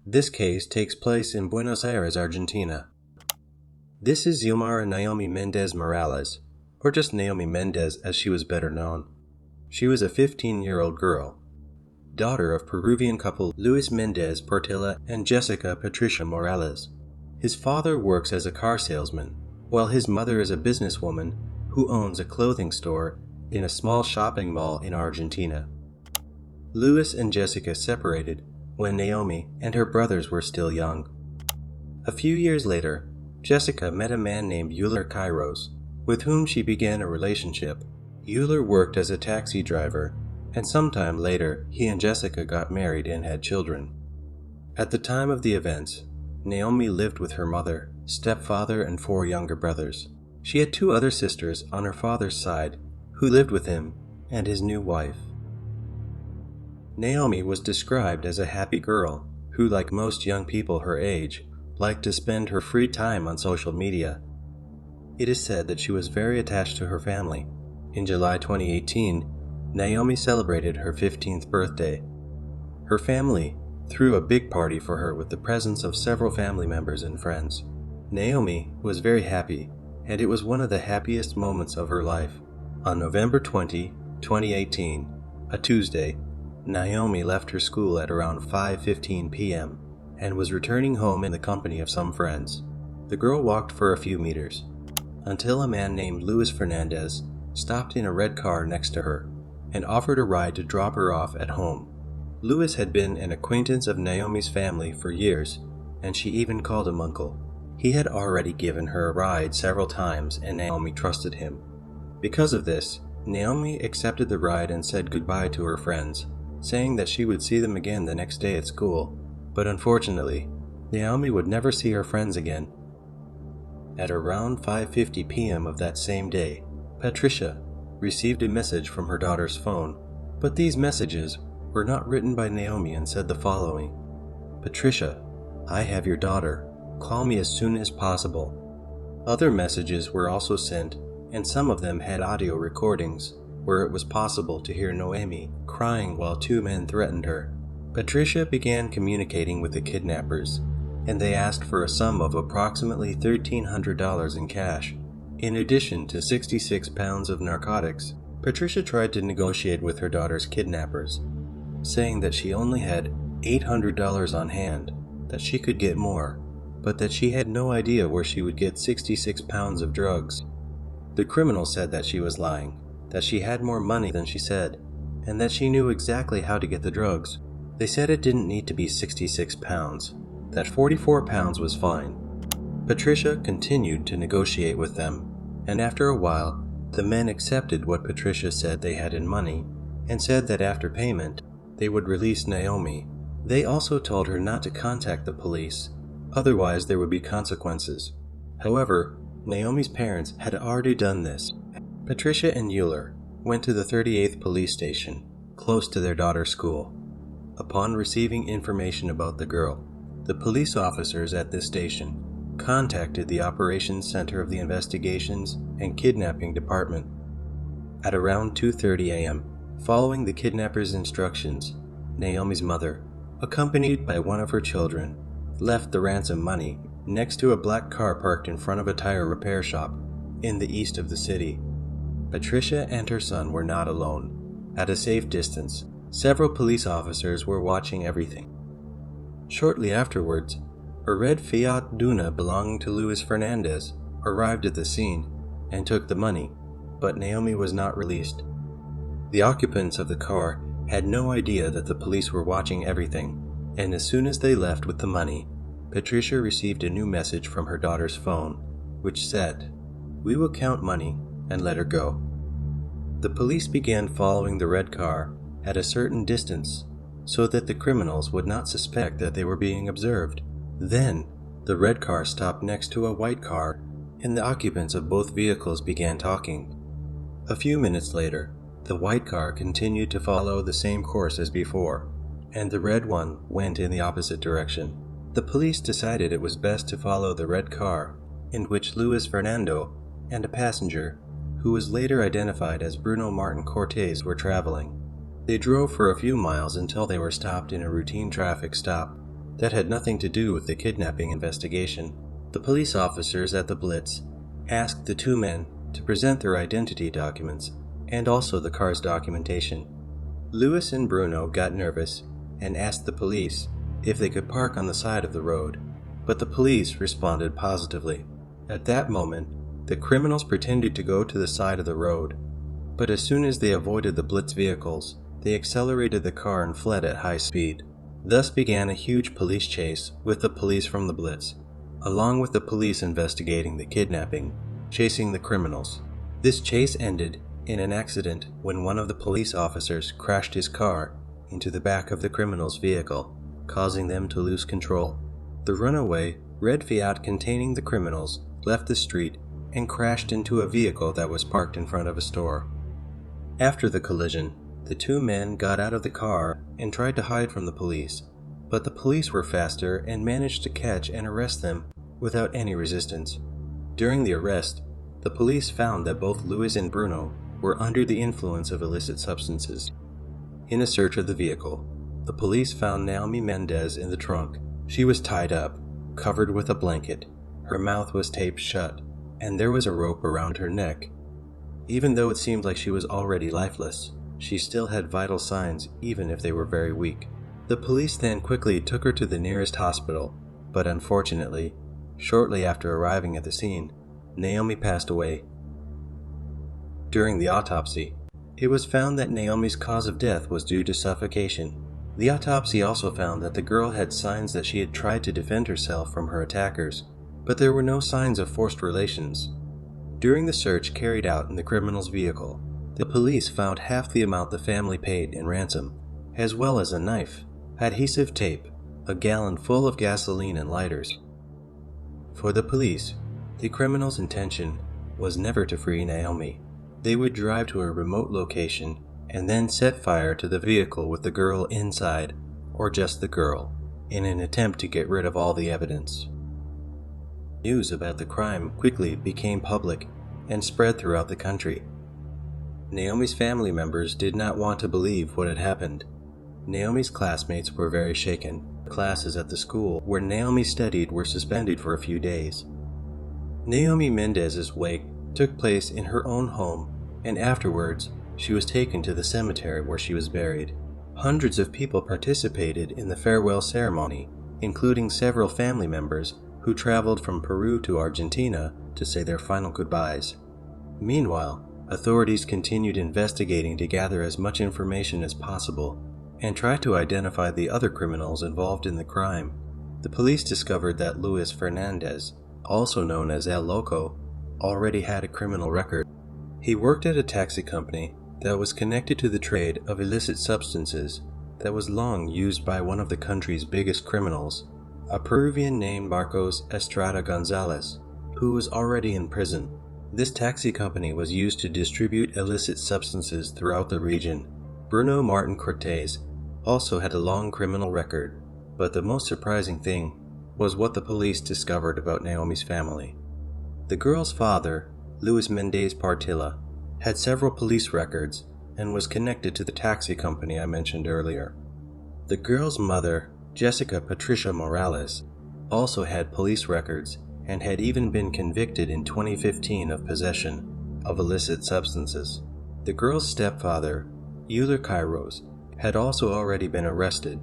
This case takes place in Buenos Aires, Argentina. This is Xiomara Naomi Mendez Morales, or just Naomi Mendez as she was better known. She was a 15-year-old girl, daughter of Peruvian couple Luis Mendez Portilla and Jessica Patricia Morales. His father works as a car salesman, while his mother is a businesswoman who owns a clothing store in a small shopping mall in Argentina. Luis and Jessica separated when Naomi and her brothers were still young. A few years later, Jessica met a man named Euler Kairos, with whom she began a relationship. Euler worked as a taxi driver, and sometime later he and Jessica got married and had children. At the time of the events, Naomi lived with her mother, stepfather, and 4 younger brothers. She had 2 other sisters on her father's side who lived with him and his new wife. Naomi was described as a happy girl who, like most young people her age, liked to spend her free time on social media. It is said that she was very attached to her family. In July 2018, Naomi celebrated her 15th birthday. Her family threw a big party for her with the presence of several family members and friends. Naomi was very happy, and it was one of the happiest moments of her life. On November 20, 2018, a Tuesday, Naomi left her school at around 5:15 p.m. and was returning home in the company of some friends. The girl walked for a few meters until a man named Luis Fernandez stopped in a red car next to her and offered a ride to drop her off at home. Luis had been an acquaintance of Naomi's family for years, and she even called him uncle. He had already given her a ride several times, and Naomi trusted him. Because of this, Naomi accepted the ride and said goodbye to her friends, saying that she would see them again the next day at school. But unfortunately, Naomi would never see her friends again. At around 5:50 p.m. of that same day, Patricia received a message from her daughter's phone, but these messages were not written by Naomi and said the following: "Patricia, I have your daughter. Call me as soon as possible." Other messages were also sent, and some of them had audio recordings where it was possible to hear Naomi crying while 2 men threatened her. Patricia began communicating with the kidnappers, and they asked for a sum of approximately $1,300 in cash. In addition to 66 pounds of narcotics, Patricia tried to negotiate with her daughter's kidnappers, saying that she only had $800 on hand, that she could get more, but that she had no idea where she would get 66 pounds of drugs. The criminal said that she was lying, that she had more money than she said, and that she knew exactly how to get the drugs. They said it didn't need to be 66 pounds, that 44 pounds was fine. Patricia continued to negotiate with them, and after a while, the men accepted what Patricia said they had in money, and said that after payment, they would release Naomi. They also told her not to contact the police, otherwise there would be consequences. However, Naomi's parents had already done this. Patricia and Euler went to the 38th police station, close to their daughter's school. Upon receiving information about the girl, the police officers at this station contacted the Operations Center of the Investigations and Kidnapping Department. At around 2:30 a.m., following the kidnappers' instructions, Naomi's mother, accompanied by one of her children, left the ransom money next to a black car parked in front of a tire repair shop in the east of the city. Patricia and her son were not alone. At a safe distance, several police officers were watching everything. Shortly afterwards, a red Fiat Duna belonging to Luis Fernandez arrived at the scene and took the money, but Naomi was not released. The occupants of the car had no idea that the police were watching everything, and as soon as they left with the money, Patricia received a new message from her daughter's phone, which said, "We will count money and let her go." The police began following the red car at a certain distance so that the criminals would not suspect that they were being observed. Then, the red car stopped next to a white car, and the occupants of both vehicles began talking. A few minutes later, the white car continued to follow the same course as before, and the red one went in the opposite direction. The police decided it was best to follow the red car, in which Luis Fernando and a passenger, who was later identified as Bruno Martin Cortez, were traveling. They drove for a few miles until they were stopped in a routine traffic stop. that had nothing to do with the kidnapping investigation. The police officers at the Blitz asked the two men to present their identity documents and also the car's documentation. Louis and Bruno got nervous and asked the police if they could park on the side of the road, but the police responded positively. At that moment, the criminals pretended to go to the side of the road, but as soon as they avoided the Blitz vehicles, they accelerated the car and fled at high speed. Thus began a huge police chase with the police from the Blitz, along with the police investigating the kidnapping, chasing the criminals. This chase ended in an accident when one of the police officers crashed his car into the back of the criminals' vehicle, causing them to lose control. The runaway red Fiat containing the criminals left the street and crashed into a vehicle that was parked in front of a store. After the collision, the two men got out of the car and tried to hide from the police, but the police were faster and managed to catch and arrest them without any resistance. During the arrest, the police found that both Louis and Bruno were under the influence of illicit substances. In a search of the vehicle, the police found Naomi Mendez in the trunk. She was tied up, covered with a blanket, her mouth was taped shut, and there was a rope around her neck. Even though it seemed like she was already lifeless, she still had vital signs even if they were very weak. The police then quickly took her to the nearest hospital, but unfortunately, shortly after arriving at the scene, Naomi passed away. During the autopsy, it was found that Naomi's cause of death was due to suffocation. The autopsy also found that the girl had signs that she had tried to defend herself from her attackers, but there were no signs of forced relations. During the search carried out in the criminal's vehicle, the police found half the amount the family paid in ransom, as well as a knife, adhesive tape, a gallon full of gasoline and lighters. For the police, the criminal's intention was never to free Naomi. They would drive to a remote location and then set fire to the vehicle with the girl inside, or just the girl, in an attempt to get rid of all the evidence. News about the crime quickly became public and spread throughout the country. Naomi's family members did not want to believe what had happened. Naomi's classmates were very shaken. Classes at the school where Naomi studied were suspended for a few days. Naomi Mendez's wake took place in her own home, and afterwards, she was taken to the cemetery where she was buried. Hundreds of people participated in the farewell ceremony, including several family members who traveled from Peru to Argentina to say their final goodbyes. Meanwhile, authorities continued investigating to gather as much information as possible and try to identify the other criminals involved in the crime. The police discovered that Luis Fernandez, also known as El Loco, already had a criminal record. He worked at a taxi company that was connected to the trade of illicit substances that was long used by one of the country's biggest criminals, a Peruvian named Marcos Estrada Gonzalez, who was already in prison. This taxi company was used to distribute illicit substances throughout the region. Bruno Martin Cortez also had a long criminal record, but the most surprising thing was what the police discovered about Naomi's family. The girl's father, Luis Mendez Partilla, had several police records and was connected to the taxi company I mentioned earlier. The girl's mother, Jessica Patricia Morales, also had police records and had even been convicted in 2015 of possession of illicit substances. The girl's stepfather, Euler Kairos, had also already been arrested,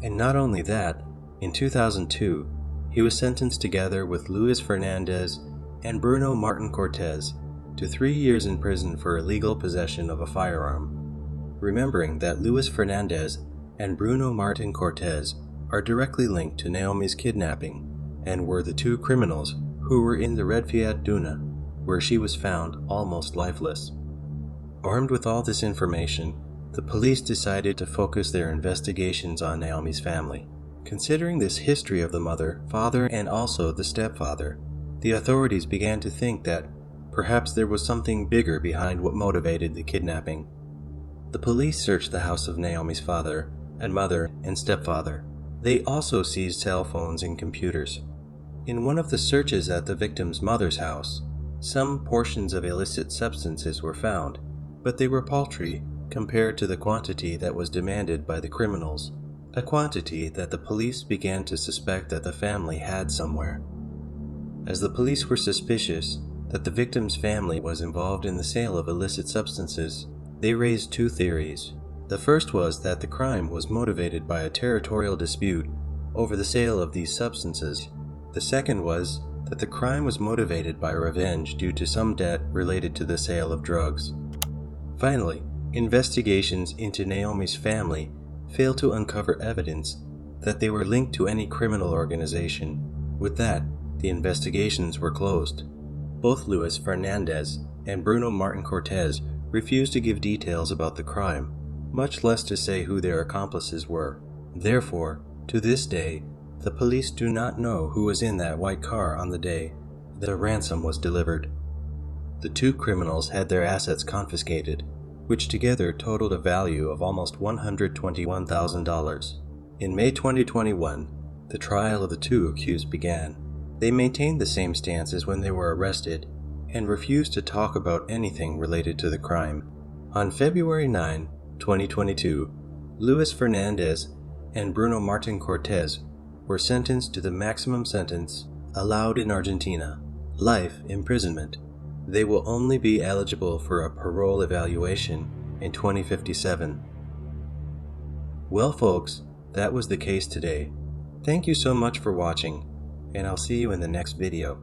and not only that, in 2002, he was sentenced together with Luis Fernandez and Bruno Martin Cortez to 3 years in prison for illegal possession of a firearm. Remembering that Luis Fernandez and Bruno Martin Cortez are directly linked to Naomi's kidnapping and were the two criminals who were in the red Fiat Duna, where she was found almost lifeless. Armed with all this information, the police decided to focus their investigations on Naomi's family. Considering this history of the mother, father, and also the stepfather, the authorities began to think that perhaps there was something bigger behind what motivated the kidnapping. The police searched the house of Naomi's father and mother and stepfather. They also seized cell phones and computers. In one of the searches at the victim's mother's house, some portions of illicit substances were found, but they were paltry compared to the quantity that was demanded by the criminals. a quantity that the police began to suspect that the family had somewhere. As the police were suspicious that the victim's family was involved in the sale of illicit substances, they raised two theories. The first was that the crime was motivated by a territorial dispute over the sale of these substances. The second was that the crime was motivated by revenge due to some debt related to the sale of drugs. Finally, investigations into Naomi's family failed to uncover evidence that they were linked to any criminal organization. With that, the investigations were closed. Both Luis Fernandez and Bruno Martin Cortez refused to give details about the crime, much less to say who their accomplices were. Therefore, to this day, the police do not know who was in that white car on the day the ransom was delivered. The two criminals had their assets confiscated, which together totaled a value of almost $121,000. In May 2021, the trial of the two accused began. They maintained the same stance as when they were arrested and refused to talk about anything related to the crime. On February 9, 2022, Luis Fernandez and Bruno Martin Cortez were sentenced to the maximum sentence allowed in Argentina, life imprisonment. They will only be eligible for a parole evaluation in 2057. Well folks, that was the case today. Thank you so much for watching, and I'll see you in the next video.